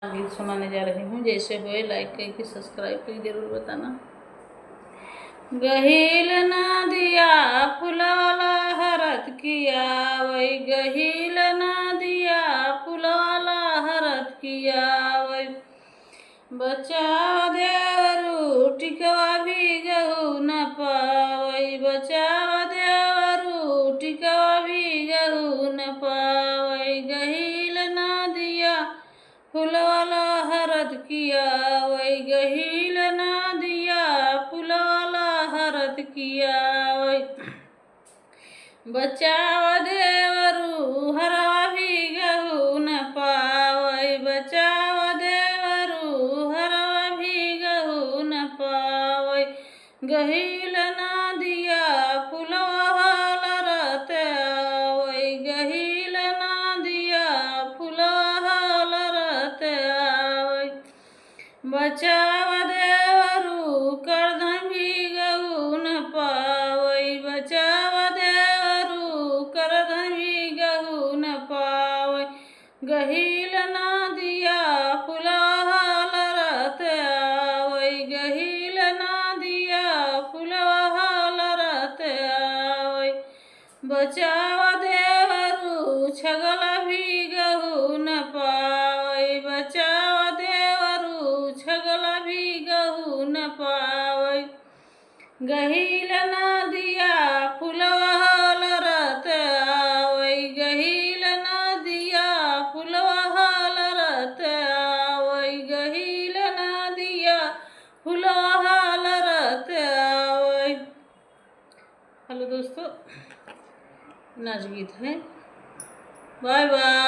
गीत सुनाने जा रही हूँ। जैसे हुए लाइक करके सब्सक्राइब करके जरूर बताना। गहील ना दिया फुलवाला हरत किया वही, गहील ना दिया फुलवाला हरत किया वही। बचाव देवरू टिकवा भी गहू न पावई, बचाव देवरू टिकवा भी गहू न पावई। गहील ना दिया फुलवाला हरद किया वही, गहील ना दिया फुलवाला हरद किया वही। बचाव देवरू हरवा भी गहू न पावई, बचाव देवरू हरवा भी गहू न पावई। गहील ना दिया फुलवाला रत आवई, गहील ना दिया फुलवाला रत आवई। बचाव देवरू करधन भी गहू न पावई, बचाव देवरू करधन भी गहू न पावई। गहील ना दिया फुलवाला रत आवई, गहील ना दिया फुलवाला रत आवई। बचाव देवरू छगला भी गहू न पावई, बचाव देवरू छगला भी गहू न पावई। गहील ना दिया फुलवाला रत आवई, गहील ना दिया फुलवाला रत आवई, गहील ना दिया फुलवाला रत आवई। हेलो दोस्तों, नाच गीत है। Bye by.